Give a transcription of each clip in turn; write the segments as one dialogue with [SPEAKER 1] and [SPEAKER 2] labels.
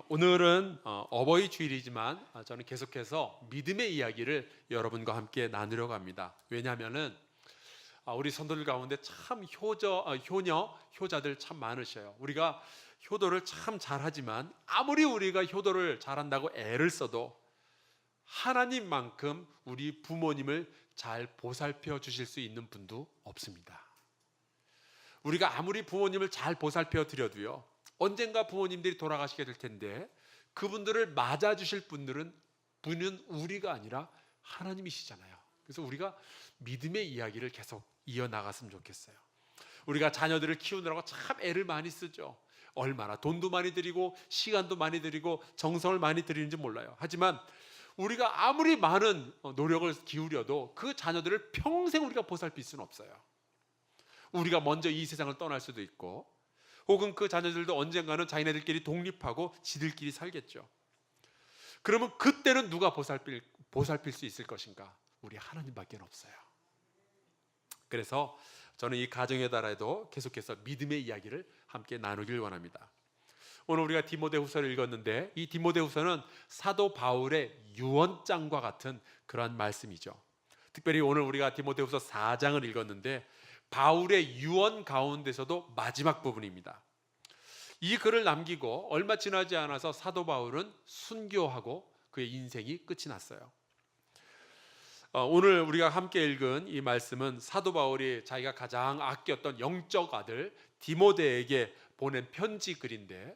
[SPEAKER 1] 오늘은 어버이 주일이지만 저는 계속해서 믿음의 이야기를 여러분과 함께 나누려고 합니다. 왜냐하면은 우리 성도들 가운데 참 효자들 참 많으셔요. 우리가 효도를 참 잘하지만 아무리 우리가 효도를 잘한다고 애를 써도 하나님만큼 우리 부모님을 잘 보살펴 주실 수 있는 분도 없습니다. 우리가 아무리 부모님을 잘 보살펴 드려도요, 언젠가 부모님들이 돌아가시게 될 텐데 그분들을 맞아주실 분은 우리가 아니라 하나님이시잖아요. 그래서 우리가 믿음의 이야기를 계속 이어나갔으면 좋겠어요. 우리가 자녀들을 키우느라고 참 애를 많이 쓰죠. 얼마나 돈도 많이 들이고 시간도 많이 들이고 정성을 많이 들이는지 몰라요. 하지만 우리가 아무리 많은 노력을 기울여도 그 자녀들을 평생 우리가 보살필 수는 없어요. 우리가 먼저 이 세상을 떠날 수도 있고, 혹은 그 자녀들도 언젠가는 자기네들끼리 독립하고 지들끼리 살겠죠. 그러면 그때는 누가 보살필 수 있을 것인가? 우리 하나님밖에 없어요. 그래서 저는 이 가정의 나라에도 계속해서 믿음의 이야기를 함께 나누길 원합니다. 오늘 우리가 디모데후서를 읽었는데, 이 디모데후서는 사도 바울의 유언장과 같은 그러한 말씀이죠. 특별히 오늘 우리가 디모데후서 4장을 읽었는데 바울의 유언 가운데서도 마지막 부분입니다. 이 글을 남기고 얼마 지나지 않아서 사도 바울은 순교하고 그의 인생이 끝이 났어요. 오늘 우리가 함께 읽은 이 말씀은 사도 바울이 자기가 가장 아꼈던 영적 아들 디모데에게 보낸 편지 글인데,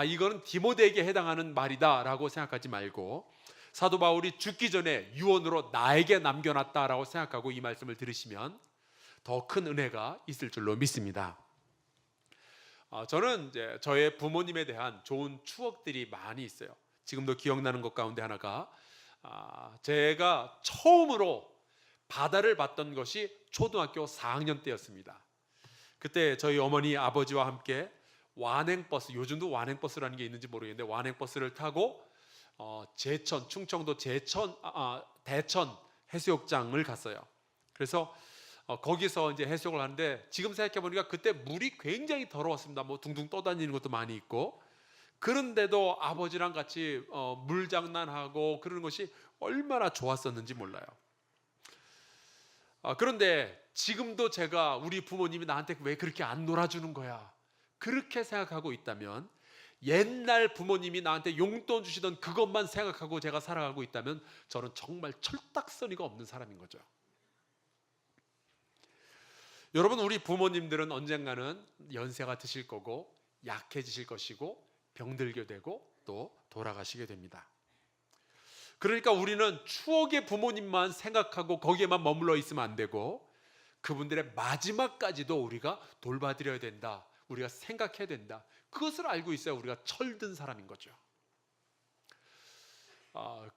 [SPEAKER 1] 이거는 디모데에게 해당하는 말이다 라고 생각하지 말고 사도 바울이 죽기 전에 유언으로 나에게 남겨놨다라고 생각하고 이 말씀을 들으시면 더 큰 은혜가 있을 줄로 믿습니다. 저는 이제 저의 부모님에 대한 좋은 추억들이 많이 있어요. 지금도 기억나는 것 가운데 하나가, 제가 처음으로 바다를 봤던 것이 초등학교 4학년 때였습니다. 그때 저희 어머니 아버지와 함께 완행버스, 요즘도 완행버스라는 게 있는지 모르겠는데 완행버스를 타고 충청도 대천 해수욕장을 갔어요. 그래서 거기서 이제 해수욕을 하는데, 지금 생각해 보니까 그때 물이 굉장히 더러웠습니다. 뭐 둥둥 떠다니는 것도 많이 있고, 그런데도 아버지랑 같이 물장난하고 그러는 것이 얼마나 좋았었는지 몰라요. 그런데 지금도 제가 우리 부모님이 나한테 왜 그렇게 안 놀아주는 거야, 그렇게 생각하고 있다면, 옛날 부모님이 나한테 용돈 주시던 그것만 생각하고 제가 살아가고 있다면 저는 정말 철딱서니가 없는 사람인 거죠. 여러분, 우리 부모님들은 언젠가는 연세가 드실 거고 약해지실 것이고 병들게 되고 또 돌아가시게 됩니다. 그러니까 우리는 추억의 부모님만 생각하고 거기에만 머물러 있으면 안 되고, 그분들의 마지막까지도 우리가 돌봐드려야 된다, 우리가 생각해야 된다, 그것을 알고 있어야 우리가 철든 사람인 거죠.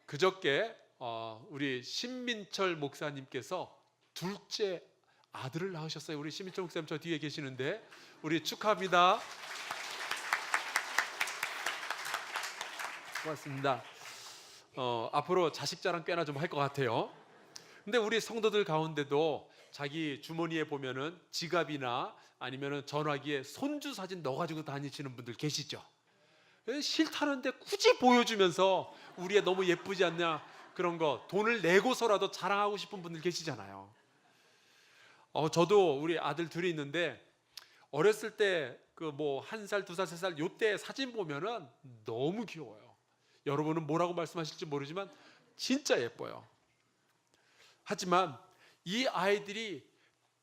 [SPEAKER 1] 그저께 우리 신민철 목사님께서 둘째 아들을 낳으셨어요. 우리 신민철 목사님 저 뒤에 계시는데 우리 축하합니다. 고맙습니다. 앞으로 자식 자랑 꽤나 좀 할 것 같아요. 근데 우리 성도들 가운데도 자기 주머니에 보면은 지갑이나 아니면은 전화기에 손주 사진 넣어가지고 다니시는 분들 계시죠? 싫다는데 굳이 보여주면서 우리 애 너무 예쁘지 않냐, 그런 거 돈을 내고서라도 자랑하고 싶은 분들 계시잖아요. 저도 우리 아들 둘이 있는데 어렸을 때 그 뭐 1살, 2살, 3살 요때 사진 보면은 너무 귀여워요. 여러분은 뭐라고 말씀하실지 모르지만 진짜 예뻐요. 하지만 이 아이들이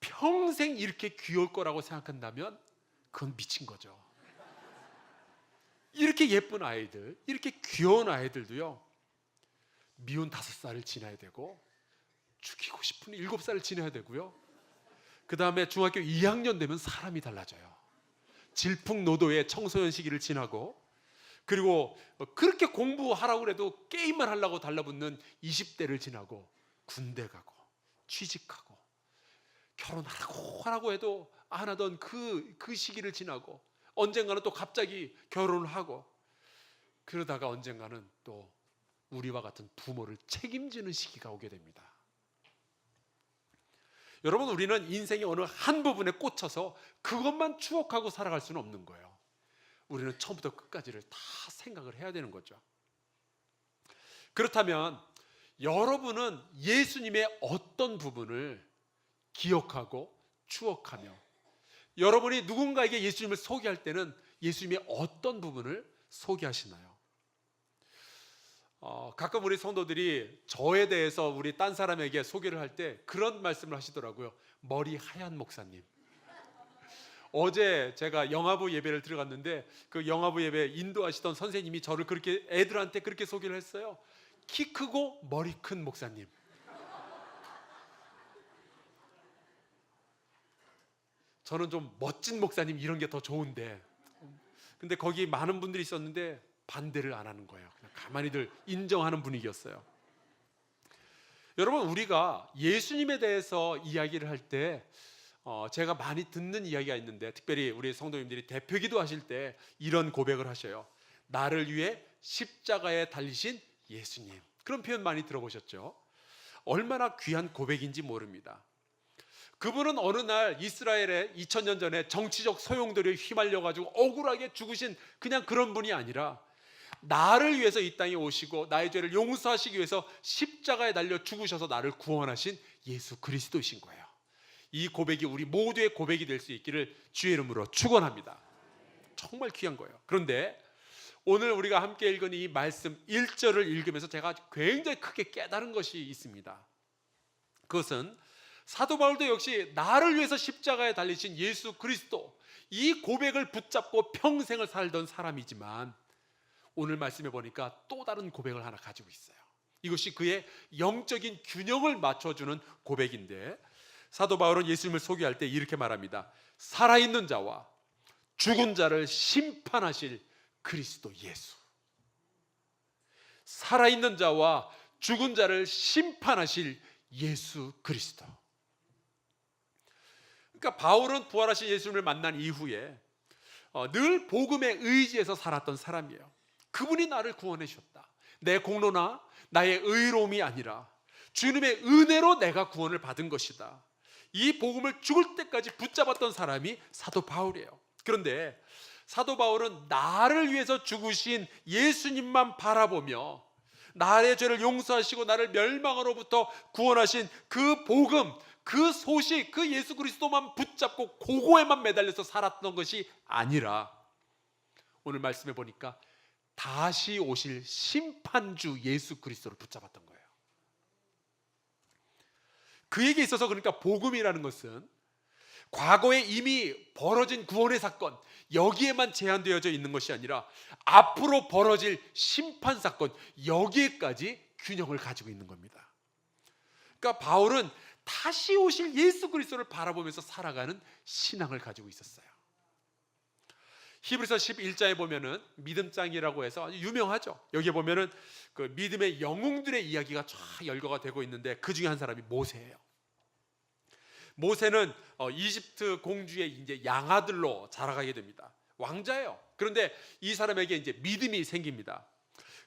[SPEAKER 1] 평생 이렇게 귀여울 거라고 생각한다면 그건 미친 거죠. 이렇게 예쁜 아이들, 이렇게 귀여운 아이들도요, 미운 5살을 지나야 되고 죽이고 싶은 7살을 지나야 되고요, 그 다음에 중학교 2학년 되면 사람이 달라져요. 질풍노도의 청소년 시기를 지나고, 그리고 그렇게 공부하라고 해도 게임만 하려고 달라붙는 20대를 지나고, 군대 가고 취직하고 결혼하라고 해도 안 하던 그 시기를 지나고, 언젠가는 또 갑자기 결혼을 하고, 그러다가 언젠가는 또 우리와 같은 부모를 책임지는 시기가 오게 됩니다. 여러분, 우리는 인생의 어느 한 부분에 꽂혀서 그것만 추억하고 살아갈 수는 없는 거예요. 우리는 처음부터 끝까지를 다 생각을 해야 되는 거죠. 그렇다면 여러분은 예수님의 어떤 부분을 기억하고 추억하며, 여러분이 누군가에게 예수님을 소개할 때는 예수님의 어떤 부분을 소개하시나요? 가끔 우리 성도들이 저에 대해서 우리 딴 사람에게 소개를 할 때 그런 말씀을 하시더라고요. 머리 하얀 목사님. 어제 제가 영화부 예배를 들어갔는데 그 영화부 예배 인도하시던 선생님이 저를 그렇게 애들한테 그렇게 소개를 했어요. 키 크고 머리 큰 목사님. 저는 좀 멋진 목사님 이런 게 더 좋은데, 근데 거기 많은 분들이 있었는데 반대를 안 하는 거예요. 그냥 가만히들 인정하는 분위기였어요. 여러분, 우리가 예수님에 대해서 이야기를 할 때 제가 많이 듣는 이야기가 있는데, 특별히 우리 성도님들이 대표기도 하실 때 이런 고백을 하셔요. 나를 위해 십자가에 달리신 예수님. 그런 표현 많이 들어보셨죠? 얼마나 귀한 고백인지 모릅니다. 그분은 어느 날 이스라엘에 2000년 전에 정치적 소용돌이에 휘말려가지고 억울하게 죽으신 그냥 그런 분이 아니라 나를 위해서 이 땅에 오시고 나의 죄를 용서하시기 위해서 십자가에 달려 죽으셔서 나를 구원하신 예수 그리스도이신 거예요. 이 고백이 우리 모두의 고백이 될 수 있기를 주의 이름으로 축원합니다. 정말 귀한 거예요. 그런데 오늘 우리가 함께 읽은 이 말씀 1절을 읽으면서 제가 굉장히 크게 깨달은 것이 있습니다. 그것은 사도 바울도 역시 나를 위해서 십자가에 달리신 예수 그리스도, 이 고백을 붙잡고 평생을 살던 사람이지만 오늘 말씀해 보니까 또 다른 고백을 하나 가지고 있어요. 이것이 그의 영적인 균형을 맞춰주는 고백인데, 사도 바울은 예수님을 소개할 때 이렇게 말합니다. 살아있는 자와 죽은 자를 심판하실 그리스도 예수. 살아있는 자와 죽은 자를 심판하실 예수 그리스도. 그러니까 바울은 부활하신 예수님을 만난 이후에 늘 복음에 의지해서 살았던 사람이에요. 그분이 나를 구원해 주셨다. 내 공로나 나의 의로움이 아니라 주님의 은혜로 내가 구원을 받은 것이다. 이 복음을 죽을 때까지 붙잡았던 사람이 사도 바울이에요. 그런데 사도 바울은 나를 위해서 죽으신 예수님만 바라보며 나의 죄를 용서하시고 나를 멸망으로부터 구원하신 그 복음, 그 소식, 그 예수 그리스도만 붙잡고 그거에만 매달려서 살았던 것이 아니라 오늘 말씀해 보니까 다시 오실 심판주 예수 그리스도를 붙잡았던 거예요. 그에게 있어서 그러니까 복음이라는 것은 과거에 이미 벌어진 구원의 사건, 여기에만 제한되어져 있는 것이 아니라 앞으로 벌어질 심판 사건, 여기에까지 균형을 가지고 있는 겁니다. 그러니까 바울은 다시 오실 예수 그리스도를 바라보면서 살아가는 신앙을 가지고 있었어요. 히브리서 11장에 보면은 믿음장이라고 해서 아주 유명하죠. 여기에 보면은 그 믿음의 영웅들의 이야기가 쫙 열거가 되고 있는데 그 중에 한 사람이 모세예요. 모세는 이집트 공주의 이제 양아들로 자라가게 됩니다. 왕자예요. 그런데 이 사람에게 이제 믿음이 생깁니다.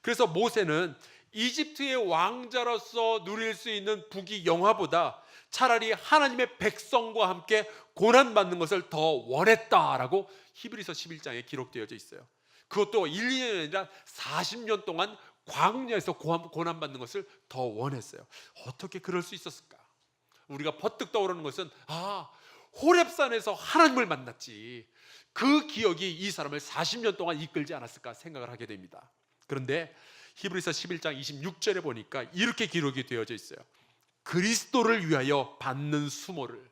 [SPEAKER 1] 그래서 모세는 이집트의 왕자로서 누릴 수 있는 부귀 영화보다 차라리 하나님의 백성과 함께 고난받는 것을 더 원했다라고 히브리서 11장에 기록되어져 있어요. 그것도 1, 2년이 아니라 40년 동안 광야에서 고난받는 것을 더 원했어요. 어떻게 그럴 수 있었을까? 우리가 퍼뜩 떠오르는 것은 호렙산에서 하나님을 만났지, 그 기억이 이 사람을 40년 동안 이끌지 않았을까 생각을 하게 됩니다. 그런데 히브리서 11장 26절에 보니까 이렇게 기록이 되어져 있어요. 그리스도를 위하여 받는 수모를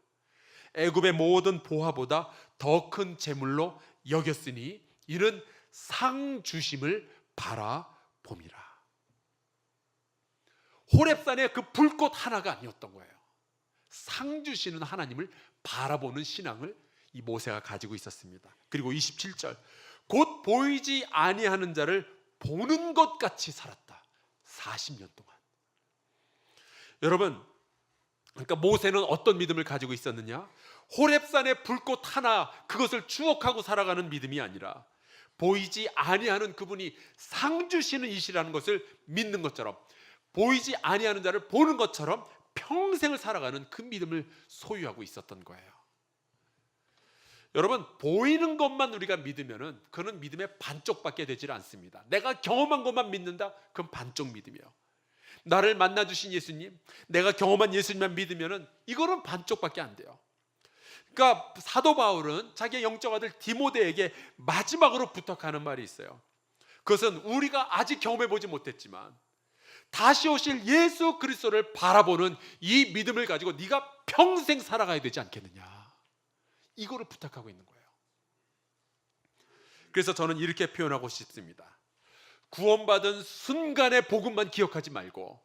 [SPEAKER 1] 애굽의 모든 보화보다 더 큰 재물로 여겼으니 이는 상 주심을 바라봄이라. 호렙산의 그 불꽃 하나가 아니었던 거예요. 상 주시는 하나님을 바라보는 신앙을 이 모세가 가지고 있었습니다. 그리고 27절, 곧 보이지 아니하는 자를 보는 것 같이 살았다. 40년 동안. 여러분, 그러니까 모세는 어떤 믿음을 가지고 있었느냐? 호렙산의 불꽃 하나, 그것을 추억하고 살아가는 믿음이 아니라 보이지 아니하는 그분이 상 주시는 이시라는 것을 믿는 것처럼, 보이지 아니하는 자를 보는 것처럼 평생을 살아가는 그 믿음을 소유하고 있었던 거예요. 여러분, 보이는 것만 우리가 믿으면은 그는 믿음의 반쪽밖에 되질 않습니다. 내가 경험한 것만 믿는다? 그건 반쪽 믿음이에요. 나를 만나 주신 예수님, 내가 경험한 예수님만 믿으면은 이거는 반쪽밖에 안 돼요. 그러니까 사도 바울은 자기의 영적 아들 디모데에게 마지막으로 부탁하는 말이 있어요. 그것은 우리가 아직 경험해 보지 못했지만 다시 오실 예수 그리스도를 바라보는 이 믿음을 가지고 네가 평생 살아가야 되지 않겠느냐, 이거를 부탁하고 있는 거예요. 그래서 저는 이렇게 표현하고 싶습니다. 구원받은 순간의 복음만 기억하지 말고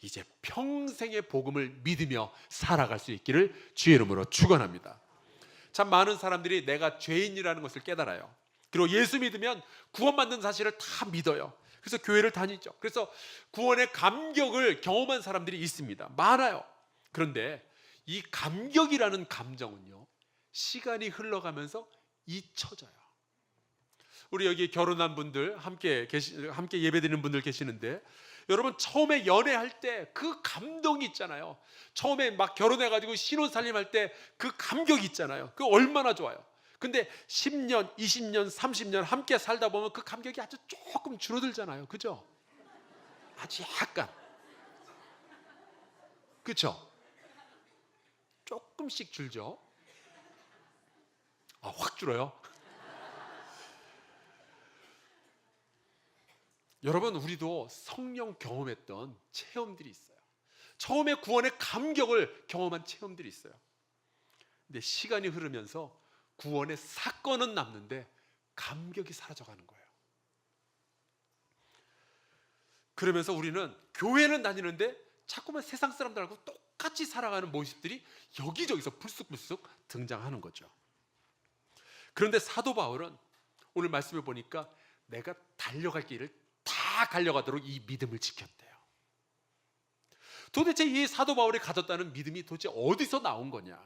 [SPEAKER 1] 이제 평생의 복음을 믿으며 살아갈 수 있기를 주의 이름으로 축원합니다. 참 많은 사람들이 내가 죄인이라는 것을 깨달아요. 그리고 예수 믿으면 구원받는 사실을 다 믿어요. 그래서 교회를 다니죠. 그래서 구원의 감격을 경험한 사람들이 있습니다. 많아요. 그런데 이 감격이라는 감정은요, 시간이 흘러가면서 잊혀져요. 우리 여기 결혼한 분들, 함께 예배드리는 분들 계시는데, 여러분 처음에 연애할 때 그 감동이 있잖아요. 처음에 막 결혼해가지고 신혼살림할 때 그 감격이 있잖아요. 그 얼마나 좋아요. 근데 10년, 20년, 30년 함께 살다 보면 그 감격이 아주 조금 줄어들잖아요. 그죠? 아주 약간. 그죠? 조금씩 줄죠. 확 줄어요. 여러분, 우리도 성령 경험했던 체험들이 있어요. 처음에 구원의 감격을 경험한 체험들이 있어요. 근데 시간이 흐르면서 구원의 사건은 남는데 감격이 사라져가는 거예요. 그러면서 우리는 교회는 다니는데 자꾸만 세상 사람들하고 똑같이 살아가는 모습들이 여기저기서 불쑥불쑥 등장하는 거죠. 그런데 사도 바울은 오늘 말씀을 보니까 내가 달려갈 길을 다 달려가도록 이 믿음을 지켰대요. 도대체 이 사도 바울이 가졌다는 믿음이 도대체 어디서 나온 거냐?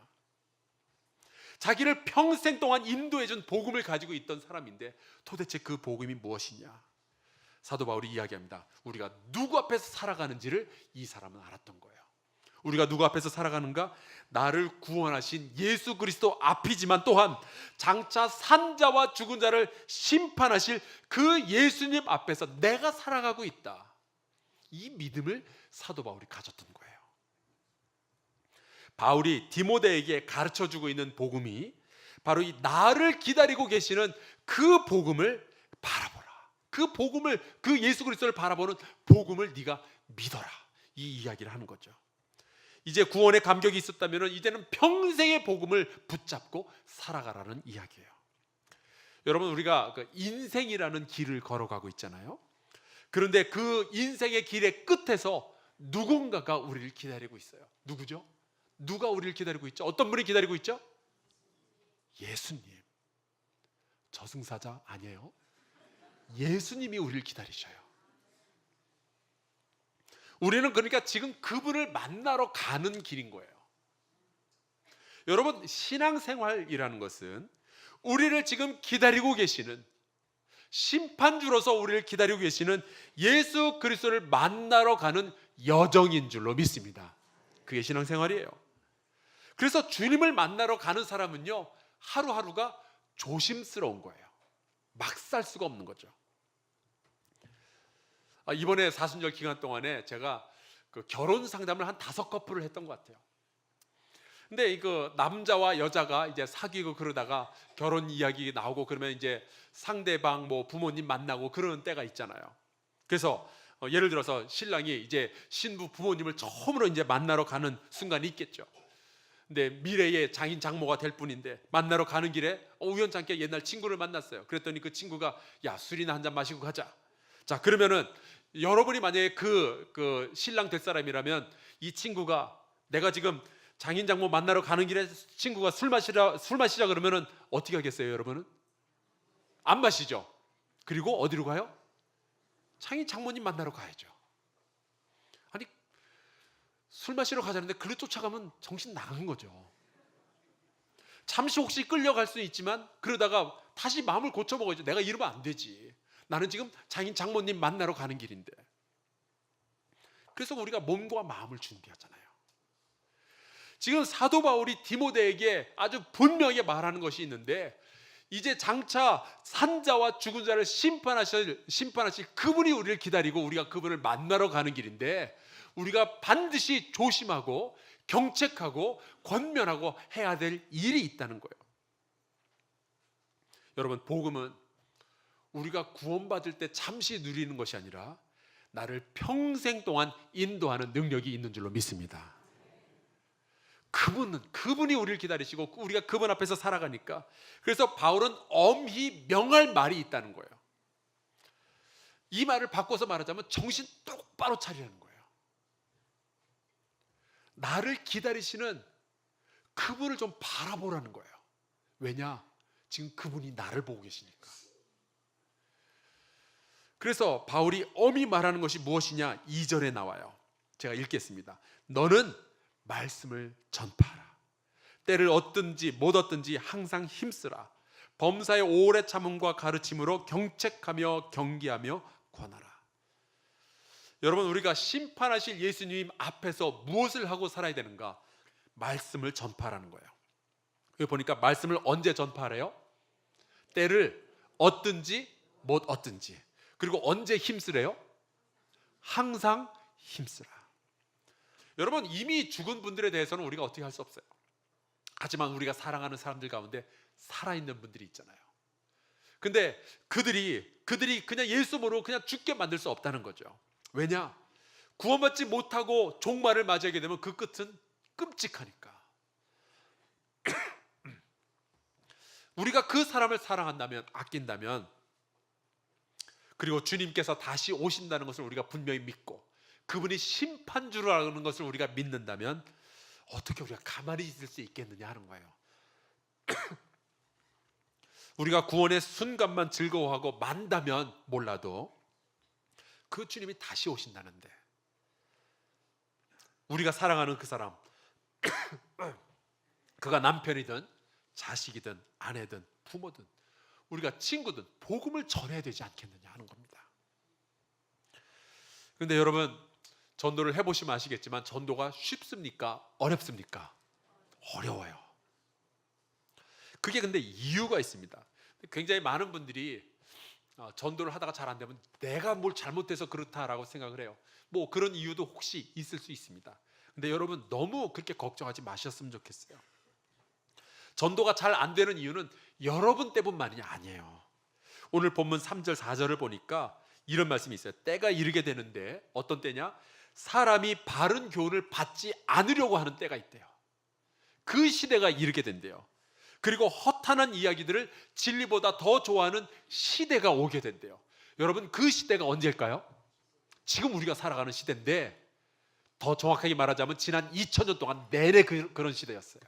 [SPEAKER 1] 자기를 평생 동안 인도해준 복음을 가지고 있던 사람인데 도대체 그 복음이 무엇이냐? 사도 바울이 이야기합니다. 우리가 누구 앞에서 살아가는지를 이 사람은 알았던 거예요. 우리가 누구 앞에서 살아가는가? 나를 구원하신 예수 그리스도 앞이지만 또한 장차 산자와 죽은 자를 심판하실 그 예수님 앞에서 내가 살아가고 있다. 이 믿음을 사도 바울이 가졌던 거예요. 바울이 디모데에게 가르쳐주고 있는 복음이 바로 이 나를 기다리고 계시는 그 복음을 바라보라. 그 복음을, 그 예수 그리스도를 바라보는 복음을 네가 믿어라. 이 이야기를 하는 거죠. 이제 구원의 감격이 있었다면 이제는 평생의 복음을 붙잡고 살아가라는 이야기예요. 여러분, 우리가 그 인생이라는 길을 걸어가고 있잖아요. 그런데 그 인생의 길의 끝에서 누군가가 우리를 기다리고 있어요. 누구죠? 누가 우리를 기다리고 있죠? 어떤 분이 기다리고 있죠? 예수님. 저승사자 아니에요. 예수님이 우리를 기다리셔요. 우리는 그러니까 지금 그분을 만나러 가는 길인 거예요. 여러분, 신앙생활이라는 것은 우리를 지금 기다리고 계시는, 심판주로서 우리를 기다리고 계시는 예수 그리스도를 만나러 가는 여정인 줄로 믿습니다. 그게 신앙생활이에요. 그래서 주님을 만나러 가는 사람은요, 하루하루가 조심스러운 거예요. 막 살 수가 없는 거죠. 이번에 사순절 기간 동안에 제가 그 결혼 상담을 한 5커플을 했던 것 같아요. 근데 이거 남자와 여자가 이제 사귀고 그러다가 결혼 이야기 나오고 그러면 이제 상대방 뭐 부모님 만나고 그러는 때가 있잖아요. 그래서 예를 들어서 신랑이 이제 신부 부모님을 처음으로 이제 만나러 가는 순간이 있겠죠. 근데 미래의 장인 장모가 될 분인데 만나러 가는 길에 우연찮게 옛날 친구를 만났어요. 그랬더니 그 친구가 야, 술이나 한잔 마시고 가자. 자, 그러면은 여러분이 만약에 그 신랑 될 사람이라면 이 친구가, 내가 지금 장인 장모 만나러 가는 길에 친구가 술 마시자 그러면은 어떻게 하겠어요, 여러분은? 안 마시죠. 그리고 어디로 가요? 장인 장모님 만나러 가야죠. 아니, 술 마시러 가자는데 그를 쫓아가면 정신 나간 거죠. 잠시 혹시 끌려갈 수 있지만 그러다가 다시 마음을 고쳐먹어야죠. 내가 이러면 안 되지. 나는 지금 장인 장모님 만나러 가는 길인데. 그래서 우리가 몸과 마음을 준비하잖아요. 지금 사도 바울이 디모데에게 아주 분명하게 말하는 것이 있는데, 이제 장차 산자와 죽은 자를 심판하실 그분이 우리를 기다리고 우리가 그분을 만나러 가는 길인데, 우리가 반드시 조심하고 경책하고 권면하고 해야 될 일이 있다는 거예요. 여러분, 복음은 우리가 구원받을 때 잠시 누리는 것이 아니라 나를 평생 동안 인도하는 능력이 있는 줄로 믿습니다. 그분이 우리를 기다리시고 우리가 그분 앞에서 살아가니까, 그래서 바울은 엄히 명할 말이 있다는 거예요. 이 말을 바꿔서 말하자면 정신 똑바로 차리라는 거예요. 나를 기다리시는 그분을 좀 바라보라는 거예요. 왜냐? 지금 그분이 나를 보고 계시니까. 그래서 바울이 엄히 말하는 것이 무엇이냐? 2절에 나와요. 제가 읽겠습니다. 너는 말씀을 전파하라. 때를 얻든지 못 얻든지 항상 힘쓰라. 범사의 오래 참음과 가르침으로 경책하며 경계하며 권하라. 여러분, 우리가 심판하실 예수님 앞에서 무엇을 하고 살아야 되는가? 말씀을 전파하라는 거예요. 여기 보니까 말씀을 언제 전파하래요? 때를 얻든지 못 얻든지. 그리고 언제 힘쓰래요? 항상 힘쓰라. 여러분, 이미 죽은 분들에 대해서는 우리가 어떻게 할 수 없어요. 하지만 우리가 사랑하는 사람들 가운데 살아있는 분들이 있잖아요. 근데 그들이 그냥 예수 모르고 그냥 죽게 만들 수 없다는 거죠. 왜냐? 구원받지 못하고 종말을 맞이하게 되면 그 끝은 끔찍하니까. 우리가 그 사람을 사랑한다면, 아낀다면, 그리고 주님께서 다시 오신다는 것을 우리가 분명히 믿고 그분이 심판주라는 것을 우리가 믿는다면 어떻게 우리가 가만히 있을 수 있겠느냐 하는 거예요. 우리가 구원의 순간만 즐거워하고 만다면 몰라도 그 주님이 다시 오신다는데, 우리가 사랑하는 그 사람, 그가 남편이든 자식이든 아내든 부모든 우리가 친구든 복음을 전해야 되지 않겠느냐 하는 겁니다. 그런데 여러분, 전도를 해보시면 아시겠지만 전도가 쉽습니까? 어렵습니까? 어려워요. 그게 근데 이유가 있습니다. 굉장히 많은 분들이 전도를 하다가 잘 안 되면 내가 뭘 잘못해서 그렇다라고 생각을 해요. 뭐 그런 이유도 혹시 있을 수 있습니다. 근데 여러분, 너무 그렇게 걱정하지 마셨으면 좋겠어요. 전도가 잘 안 되는 이유는 여러분 때문만이 아니에요. 오늘 본문 3절 4절을 보니까 이런 말씀이 있어요. 때가 이르게 되는데, 어떤 때냐? 사람이 바른 교훈을 받지 않으려고 하는 때가 있대요. 그 시대가 이르게 된대요. 그리고 허탄한 이야기들을 진리보다 더 좋아하는 시대가 오게 된대요. 여러분, 그 시대가 언제일까요? 지금 우리가 살아가는 시대인데, 더 정확하게 말하자면 지난 2000년 동안 내내 그런 시대였어요.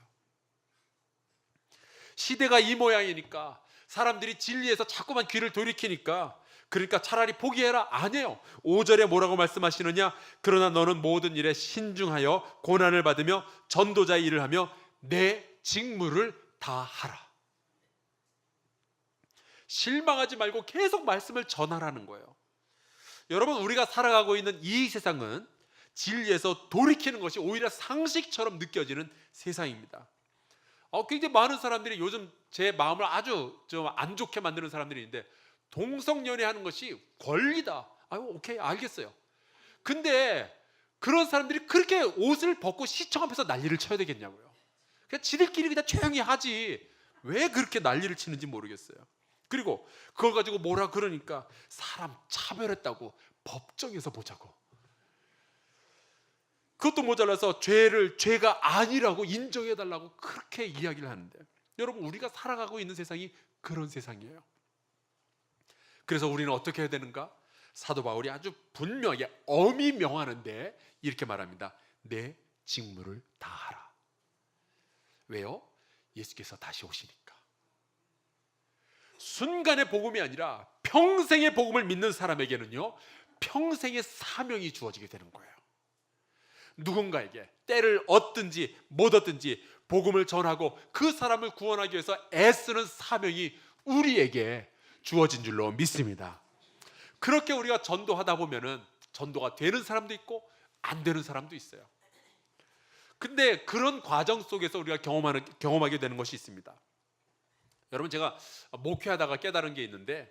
[SPEAKER 1] 시대가 이 모양이니까 사람들이 진리에서 자꾸만 귀를 돌이키니까, 그러니까 차라리 포기해라. 아니에요. 5절에 뭐라고 말씀하시느냐? 그러나 너는 모든 일에 신중하여 고난을 받으며 전도자의 일을 하며 내 직무를 다 하라. 실망하지 말고 계속 말씀을 전하라는 거예요. 여러분, 우리가 살아가고 있는 이 세상은 진리에서 돌이키는 것이 오히려 상식처럼 느껴지는 세상입니다. 굉장히 많은 사람들이 요즘 제 마음을 아주 좀 안 좋게 만드는 사람들이 있는데, 동성연애하는 것이 권리다. 오케이, 알겠어요. 근데 그런 사람들이 그렇게 옷을 벗고 시청 앞에서 난리를 쳐야 되겠냐고요. 그냥 지들끼리 그냥 조용히 하지 왜 그렇게 난리를 치는지 모르겠어요. 그리고 그걸 가지고 뭐라 그러니까 사람 차별했다고 법정에서 보자고. 그것도 모자라서 죄가 아니라고 인정해달라고 그렇게 이야기를 하는데, 여러분, 우리가 살아가고 있는 세상이 그런 세상이에요. 그래서 우리는 어떻게 해야 되는가? 사도 바울이 아주 분명하게 엄히 명하는데 이렇게 말합니다. 내 직무를 다하라. 왜요? 예수께서 다시 오시니까. 순간의 복음이 아니라 평생의 복음을 믿는 사람에게는요, 평생의 사명이 주어지게 되는 거예요. 누군가에게 때를 얻든지 못 얻든지 복음을 전하고 그 사람을 구원하기 위해서 애쓰는 사명이 우리에게 주어진 줄로 믿습니다. 그렇게 우리가 전도하다 보면은 전도가 되는 사람도 있고 안 되는 사람도 있어요. 근데 그런 과정 속에서 우리가 경험하게 되는 것이 있습니다. 여러분, 제가 목회하다가 깨달은 게 있는데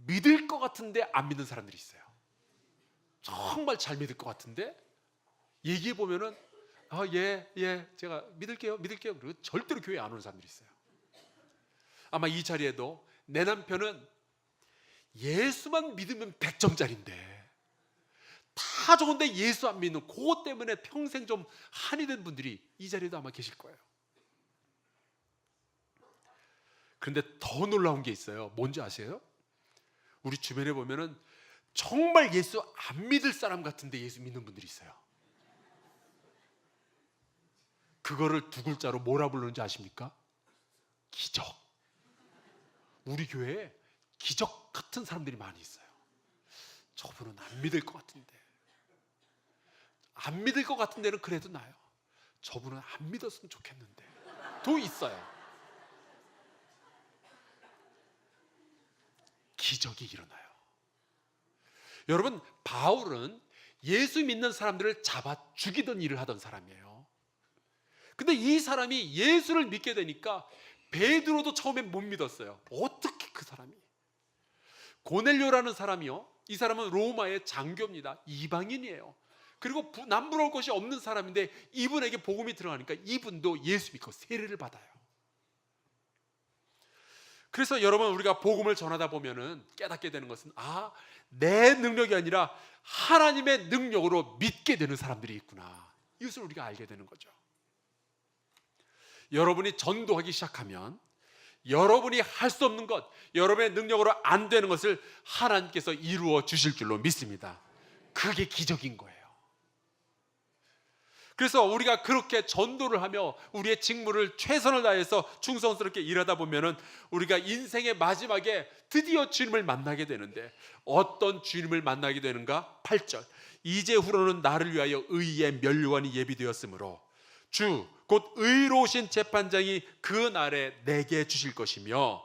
[SPEAKER 1] 믿을 것 같은데 안 믿는 사람들이 있어요. 정말 잘 믿을 것 같은데 얘기해 보면은 예, 제가 믿을게요. 그리고 절대로 교회 안 오는 사람들이 있어요. 아마 이 자리에도 내 남편은 예수만 믿으면 100점짜리인데 다 좋은데 예수 안 믿는 그것 때문에 평생 좀 한이 된 분들이 이 자리에도 아마 계실 거예요. 그런데 더 놀라운 게 있어요. 뭔지 아세요? 우리 주변에 보면은 정말 예수 안 믿을 사람 같은데 예수 믿는 분들이 있어요. 그거를 두 글자로 뭐라 부르는지 아십니까? 기적. 우리 교회에 기적 같은 사람들이 많이 있어요. 저분은 안 믿을 것 같은데, 안 믿을 것 같은 데는 그래도 나요. 저분은 안 믿었으면 좋겠는데 도 있어요. 기적이 일어나요. 여러분, 바울은 예수 믿는 사람들을 잡아 죽이던 일을 하던 사람이에요. 근데 이 사람이 예수를 믿게 되니까 베드로도 처음엔 못 믿었어요. 어떻게 그 사람이? 고넬료라는 사람이요, 이 사람은 로마의 장교입니다. 이방인이에요. 그리고 남부러울 것이 없는 사람인데 이분에게 복음이 들어가니까 이분도 예수 믿고 세례를 받아요. 그래서 여러분, 우리가 복음을 전하다 보면은 깨닫게 되는 것은 내 능력이 아니라 하나님의 능력으로 믿게 되는 사람들이 있구나. 이것을 우리가 알게 되는 거죠. 여러분이 전도하기 시작하면 여러분이 할 수 없는 것, 여러분의 능력으로 안 되는 것을 하나님께서 이루어 주실 줄로 믿습니다. 그게 기적인 거예요. 그래서 우리가 그렇게 전도를 하며 우리의 직무를 최선을 다해서 충성스럽게 일하다 보면은 우리가 인생의 마지막에 드디어 주님을 만나게 되는데, 어떤 주님을 만나게 되는가? 8절, 이제후로는 나를 위하여 의의 면류관이 예비되었으므로 주 곧 의로우신 재판장이 그 날에 내게 주실 것이며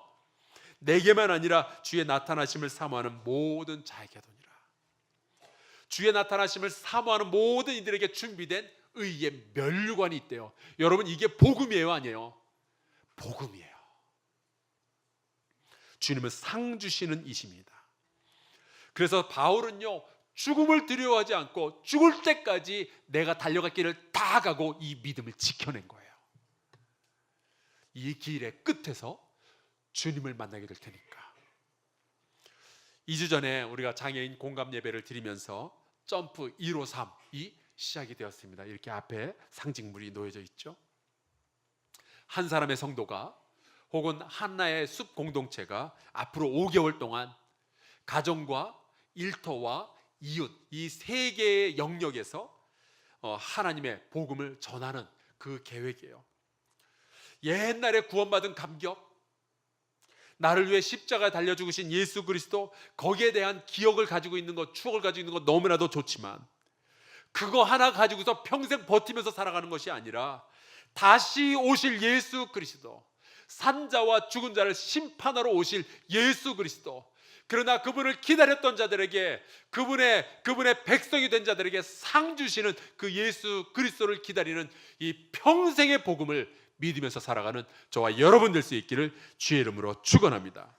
[SPEAKER 1] 내게만 아니라 주의 나타나심을 사모하는 모든 자에게 도니라. 주의 나타나심을 사모하는 모든 이들에게 준비된 의의 면류관이 있대요. 여러분, 이게 복음이에요, 아니에요? 복음이에요. 주님은 상 주시는 이십니다. 그래서 바울은요, 죽음을 두려워하지 않고 죽을 때까지 내가 달려갈 길을 다 가고 이 믿음을 지켜낸 거예요. 이 길의 끝에서 주님을 만나게 될 테니까. 2주 전에 우리가 장애인 공감 예배를 드리면서 점프 153이 시작이 되었습니다. 이렇게 앞에 상징물이 놓여져 있죠. 한 사람의 성도가 혹은 하나의 숲 공동체가 앞으로 5개월 동안 가정과 일터와 이웃, 이 세 개의 영역에서 하나님의 복음을 전하는 그 계획이에요. 옛날에 구원받은 감격, 나를 위해 십자가에 달려 죽으신 예수 그리스도, 거기에 대한 기억을 가지고 있는 것, 추억을 가지고 있는 것 너무나도 좋지만 그거 하나 가지고서 평생 버티면서 살아가는 것이 아니라 다시 오실 예수 그리스도, 산자와 죽은 자를 심판하러 오실 예수 그리스도, 그러나 그분을 기다렸던 자들에게, 그분의 백성이 된 자들에게 상 주시는 그 예수 그리스도를 기다리는 이 평생의 복음을 믿으면서 살아가는 저와 여러분 될 수 있기를 주의 이름으로 축원합니다.